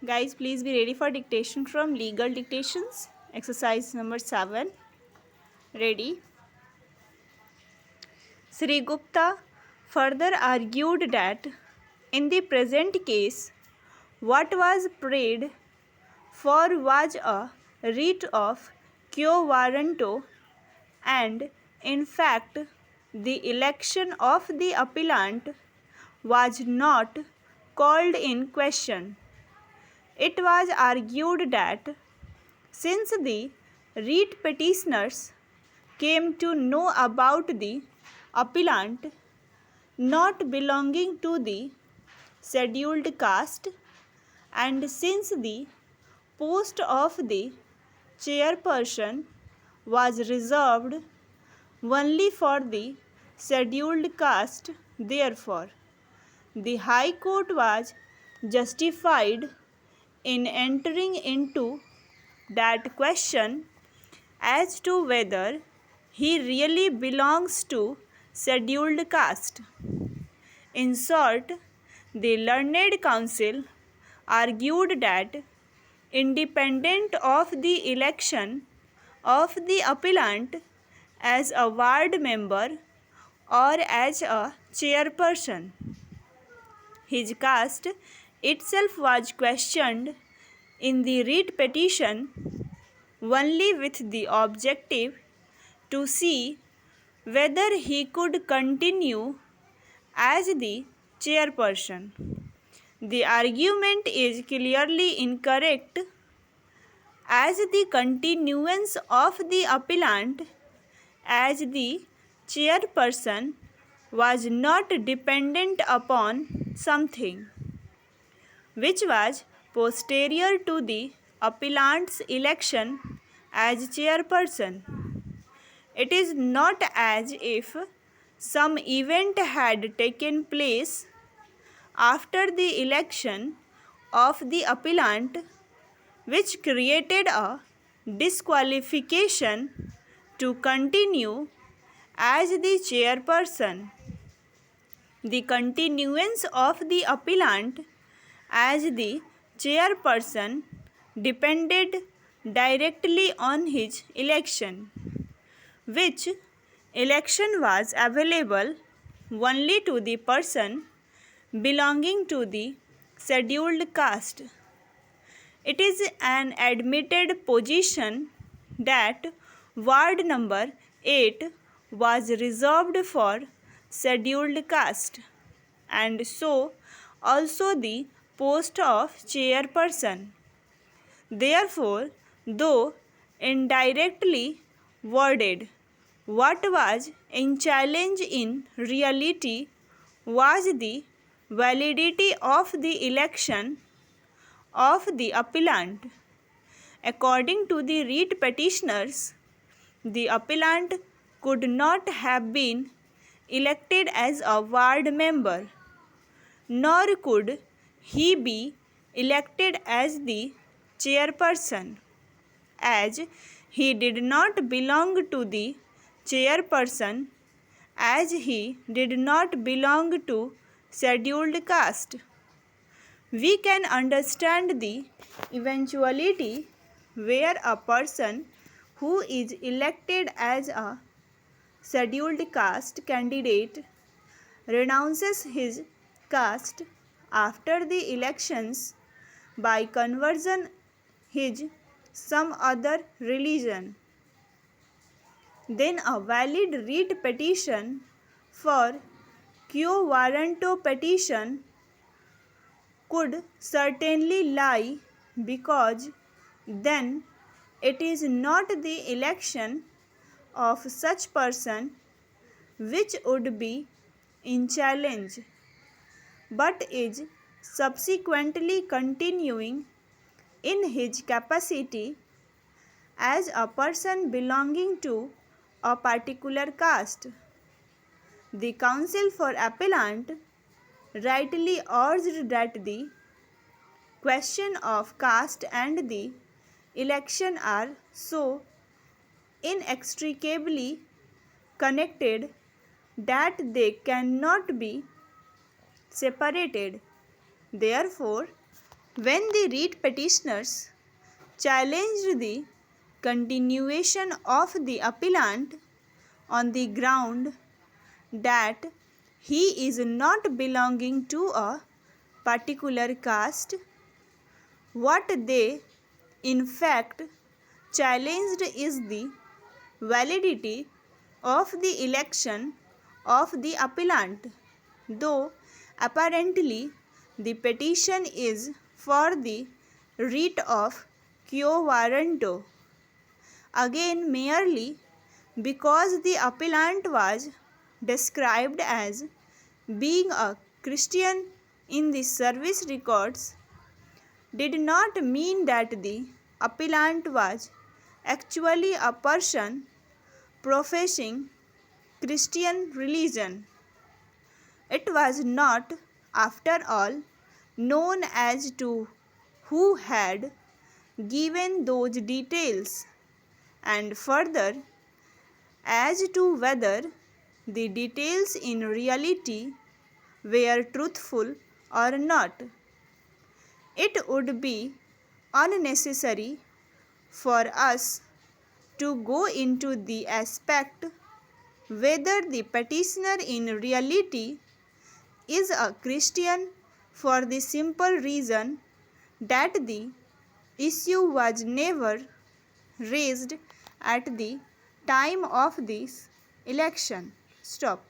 Guys, please be ready for dictation from Legal Dictations. Exercise number 7. Ready? Sri Gupta further argued that in the present case, what was prayed for was a writ of quo warranto, and in fact, the election of the appellant was not called in question. It was argued that since the writ petitioners came to know about the appellant not belonging to the scheduled caste, and since the post of the chairperson was reserved only for the scheduled caste, therefore, the High Court was justified in entering into that question as to whether he really belongs to scheduled caste. In short, the learned counsel argued that independent of the election of the appellant as a ward member or as a chairperson, his caste itself was questioned in the writ petition only with the objective to see whether he could continue as the chairperson. The argument is clearly incorrect, as the continuance of the appellant as the chairperson was not dependent upon something which was posterior to the appellant's election as chairperson. It is not as if some event had taken place after the election of the appellant which created a disqualification to continue as the chairperson. The continuance of the appellant as the chairperson depended directly on his election, which election was available only to the person belonging to the scheduled caste. It is an admitted position that ward number 8 was reserved for scheduled caste, and so also the post of chairperson. Therefore, though indirectly worded, what was in challenge in reality was the validity of the election of the appellant. According to the writ petitioners, the appellant could not have been elected as a ward member, nor could he be elected as the chairperson, as he did not belong to the chairperson, as he did not belong to scheduled caste. We can understand the eventuality where a person who is elected as a scheduled caste candidate renounces his caste after the elections by conversion his some other religion. Then a valid writ petition for quo warranto petition could certainly lie, because then it is not the election of such person which would be in challenge, but is subsequently continuing in his capacity as a person belonging to a particular caste. The counsel for appellant rightly urged that the question of caste and the election are so inextricably connected that they cannot be separated. Therefore, When the writ petitioners challenged the continuation of the appellant on the ground that he is not belonging to a particular caste, what they in fact challenged is the validity of the election of the appellant, though apparently the petition is for the writ of quo warranto, again merely because the appellant was described as being a Christian in the service records, did not mean that the appellant was actually a person professing Christian religion. It was not, after all, known as to who had given those details, and further, as to whether the details in reality were truthful or not. It would be unnecessary for us to go into the aspect whether the petitioner in reality is a Christian, for the simple reason that the issue was never raised at the time of this election. Stop.